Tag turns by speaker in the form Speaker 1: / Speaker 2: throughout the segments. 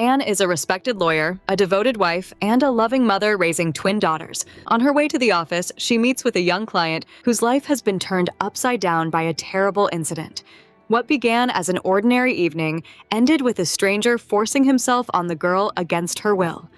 Speaker 1: Anne is a respected lawyer, a devoted wife, and a loving mother raising twin daughters. On her way to the office, she meets with a young client whose life has been turned upside down by a terrible incident. What began as an ordinary evening ended with a stranger forcing himself on the girl against her will.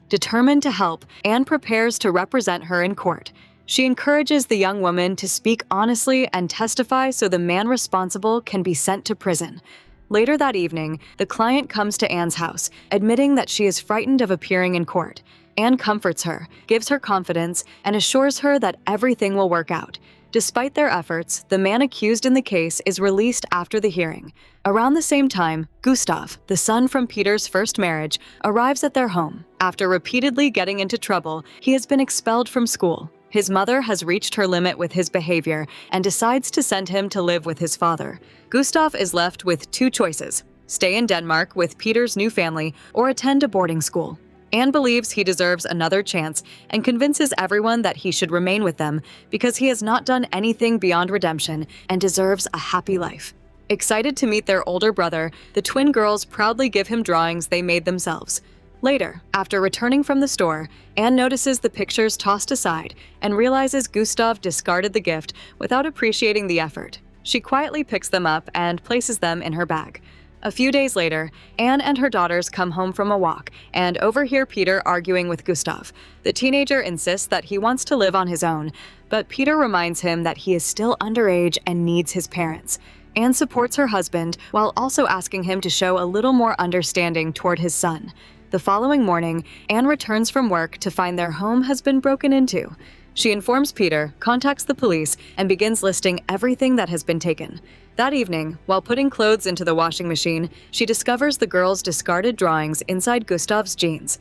Speaker 1: Determined to help, Anne prepares to represent her in court. She encourages the young woman to speak honestly and testify so the man responsible can be sent to prison. Later that evening, the client comes to Anne's house, admitting that she is frightened of appearing in court. Anne comforts her, gives her confidence, and assures her that everything will work out. Despite their efforts, the man accused in the case is released after the hearing. Around the same time, Gustav, the son from Peter's first marriage, arrives at their home. After repeatedly getting into trouble, he has been expelled from school. His mother has reached her limit with his behavior and decides to send him to live with his father. Gustav is left with two choices: stay in Denmark with Peter's new family or attend a boarding school. Anne believes he deserves another chance and convinces everyone that he should remain with them because he has not done anything beyond redemption and deserves a happy life. Excited to meet their older brother, the twin girls proudly give him drawings they made themselves. Later, after returning from the store, Anne notices the pictures tossed aside and realizes Gustav discarded the gift without appreciating the effort. She quietly picks them up and places them in her bag. A few days later, Anne and her daughters come home from a walk and overhear Peter arguing with Gustav. The teenager insists that he wants to live on his own, but Peter reminds him that he is still underage and needs his parents. Anne supports her husband while also asking him to show a little more understanding toward his son. The following morning, Anne returns from work to find their home has been broken into. She informs Peter, contacts the police, and begins listing everything that has been taken. That evening, while putting clothes into the washing machine, she discovers the girls' discarded drawings inside Gustav's jeans.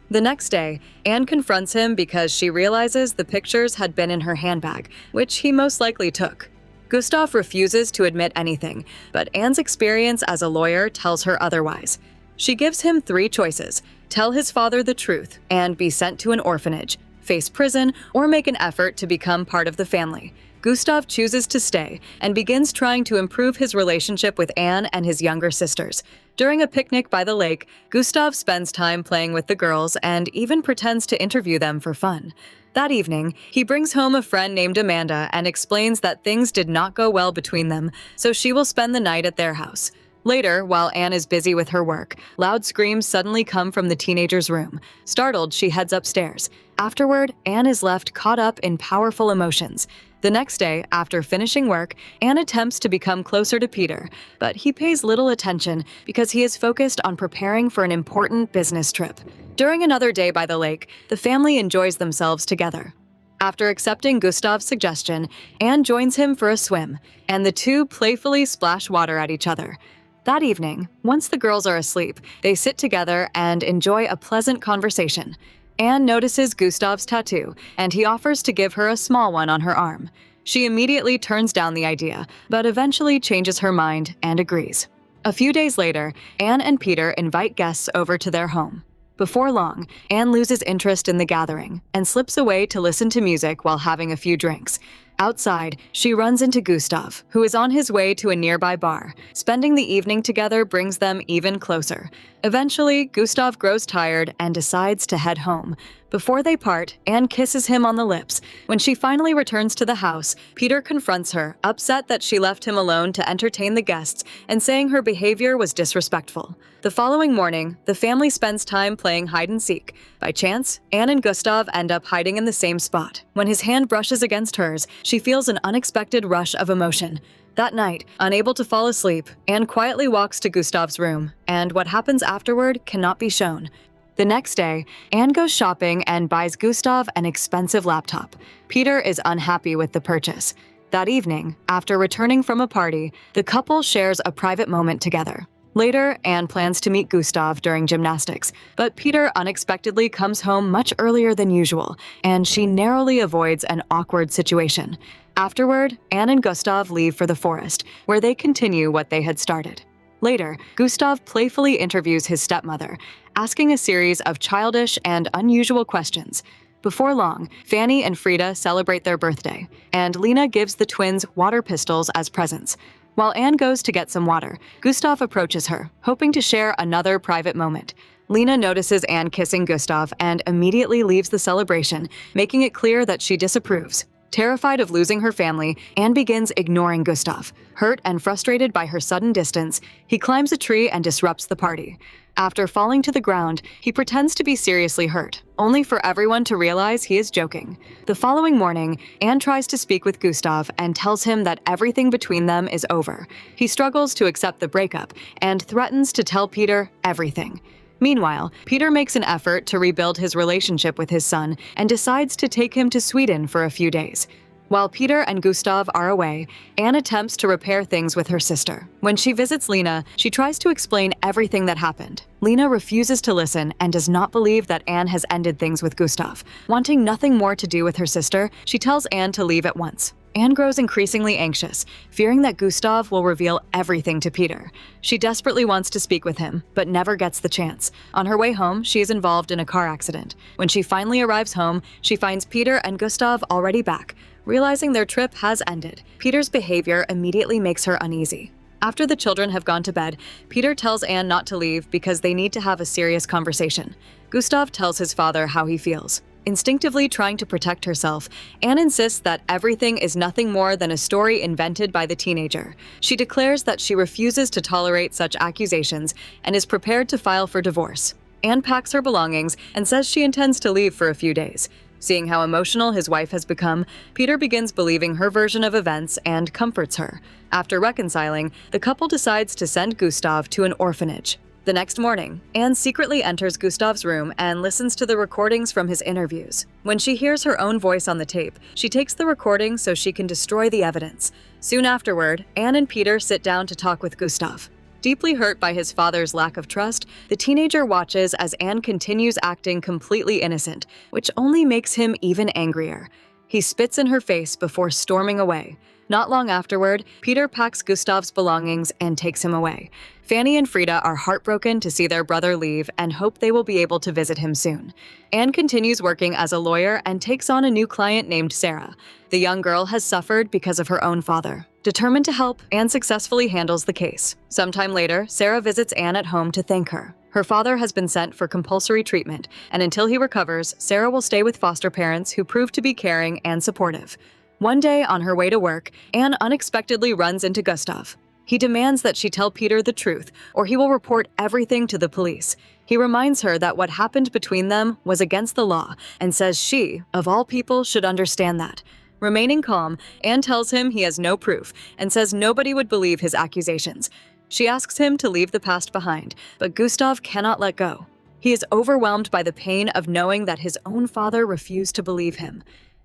Speaker 1: The next day, Anne confronts him because she realizes the pictures had been in her handbag, which he most likely took. Gustav refuses to admit anything, but Anne's experience as a lawyer tells her otherwise. She gives him three choices: tell his father the truth and be sent to an orphanage, face prison, or make an effort to become part of the family. Gustav chooses to stay and begins trying to improve his relationship with Anne and his younger sisters. During a picnic by the lake, Gustav spends time playing with the girls and even pretends to interview them for fun. That evening, he brings home a friend named Amanda and explains that things did not go well between them, so she will spend the night at their house. Later, while Anne is busy with her work, loud screams suddenly come from the teenager's room. Startled, she heads upstairs. Afterward, Anne is left caught up in powerful emotions. The next day, after finishing work, Anne attempts to become closer to Peter, but he pays little attention because he is focused on preparing for an important business trip. During another day by the lake, the family enjoys themselves together. After accepting Gustav's suggestion, Anne joins him for a swim, and the two playfully splash water at each other. That evening, once the girls are asleep, they sit together and enjoy a pleasant conversation. Anne notices Gustav's tattoo, and he offers to give her a small one on her arm. She immediately turns down the idea, but eventually changes her mind and agrees. A few days later, Anne and Peter invite guests over to their home. Before long, Anne loses interest in the gathering and slips away to listen to music while having a few drinks. Outside, she runs into Gustav, who is on his way to a nearby bar. Spending the evening together brings them even closer. Eventually, Gustav grows tired and decides to head home. Before they part, Anne kisses him on the lips. When she finally returns to the house, Peter confronts her, upset that she left him alone to entertain the guests and saying her behavior was disrespectful. The following morning, the family spends time playing hide-and-seek. By chance, Anne and Gustav end up hiding in the same spot. When his hand brushes against hers, she feels an unexpected rush of emotion. That night, unable to fall asleep, Anne quietly walks to Gustav's room, and what happens afterward cannot be shown. The next day, Anne goes shopping and buys Gustav an expensive laptop. Peter is unhappy with the purchase. That evening, after returning from a party, the couple shares a private moment together. Later, Anne plans to meet Gustav during gymnastics, but Peter unexpectedly comes home much earlier than usual, and she narrowly avoids an awkward situation. Afterward, Anne and Gustav leave for the forest, where they continue what they had started. Later, Gustav playfully interviews his stepmother, asking a series of childish and unusual questions. Before long, Fanny and Frida celebrate their birthday, and Lena gives the twins water pistols as presents. While Anne goes to get some water, Gustav approaches her, hoping to share another private moment. Lena notices Anne kissing Gustav and immediately leaves the celebration, making it clear that she disapproves. Terrified of losing her family, Anne begins ignoring Gustav. Hurt and frustrated by her sudden distance, he climbs a tree and disrupts the party. After falling to the ground, he pretends to be seriously hurt, only for everyone to realize he is joking. The following morning, Anne tries to speak with Gustav and tells him that everything between them is over. He struggles to accept the breakup and threatens to tell Peter everything. Meanwhile, Peter makes an effort to rebuild his relationship with his son and decides to take him to Sweden for a few days. While Peter and Gustav are away, Anne attempts to repair things with her sister. When she visits Lena, she tries to explain everything that happened. Lena refuses to listen and does not believe that Anne has ended things with Gustav. Wanting nothing more to do with her sister, she tells Anne to leave at once. Anne grows increasingly anxious, fearing that Gustav will reveal everything to Peter. She desperately wants to speak with him, but never gets the chance. On her way home, she is involved in a car accident. When she finally arrives home, she finds Peter and Gustav already back. Realizing their trip has ended, Peter's behavior immediately makes her uneasy. After the children have gone to bed, Peter tells Anne not to leave because they need to have a serious conversation. Gustav tells his father how he feels. Instinctively trying to protect herself, Anne insists that everything is nothing more than a story invented by the teenager. She declares that she refuses to tolerate such accusations and is prepared to file for divorce. Anne packs her belongings and says she intends to leave for a few days. Seeing how emotional his wife has become, Peter begins believing her version of events and comforts her. After reconciling, the couple decides to send Gustav to an orphanage. The next morning, Anne secretly enters Gustav's room and listens to the recordings from his interviews. When she hears her own voice on the tape, she takes the recording so she can destroy the evidence. Soon afterward, Anne and Peter sit down to talk with Gustav. Deeply hurt by his father's lack of trust, the teenager watches as Anne continues acting completely innocent, which only makes him even angrier. He spits in her face before storming away. Not long afterward, Peter packs Gustav's belongings and takes him away. Fanny and Frida are heartbroken to see their brother leave and hope they will be able to visit him soon. Anne continues working as a lawyer and takes on a new client named Sarah. The young girl has suffered because of her own father. Determined to help, Anne successfully handles the case. Sometime later, Sarah visits Anne at home to thank her. Her father has been sent for compulsory treatment, and until he recovers, Sarah will stay with foster parents who prove to be caring and supportive. One day, on her way to work, Anne unexpectedly runs into Gustav. He demands that she tell Peter the truth, or he will report everything to the police. He reminds her that what happened between them was against the law, and says she, of all people, should understand that. Remaining calm, Anne tells him he has no proof, and says nobody would believe his accusations. She asks him to leave the past behind, but Gustav cannot let go. He is overwhelmed by the pain of knowing that his own father refused to believe him.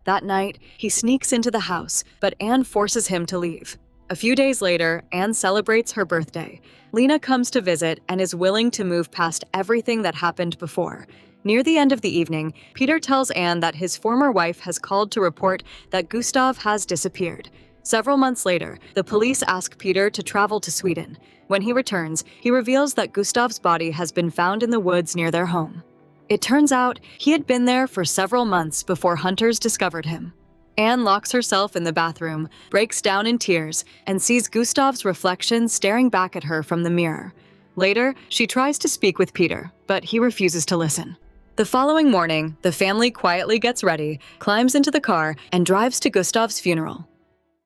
Speaker 1: That night, he sneaks into the house, but Anne forces him to leave. A few days later, Anne celebrates her birthday. Lena comes to visit and is willing to move past everything that happened before. Near the end of the evening, Peter tells Anne that his former wife has called to report that Gustav has disappeared. Several months later, the police ask Peter to travel to Sweden. When he returns, he reveals that Gustav's body has been found in the woods near their home. It turns out he had been there for several months before hunters discovered him. Anne locks herself in the bathroom, breaks down in tears, and sees Gustav's reflection staring back at her from the mirror. Later, she tries to speak with Peter, but he refuses to listen. The following morning, the family quietly gets ready, climbs into the car, and drives to Gustav's funeral.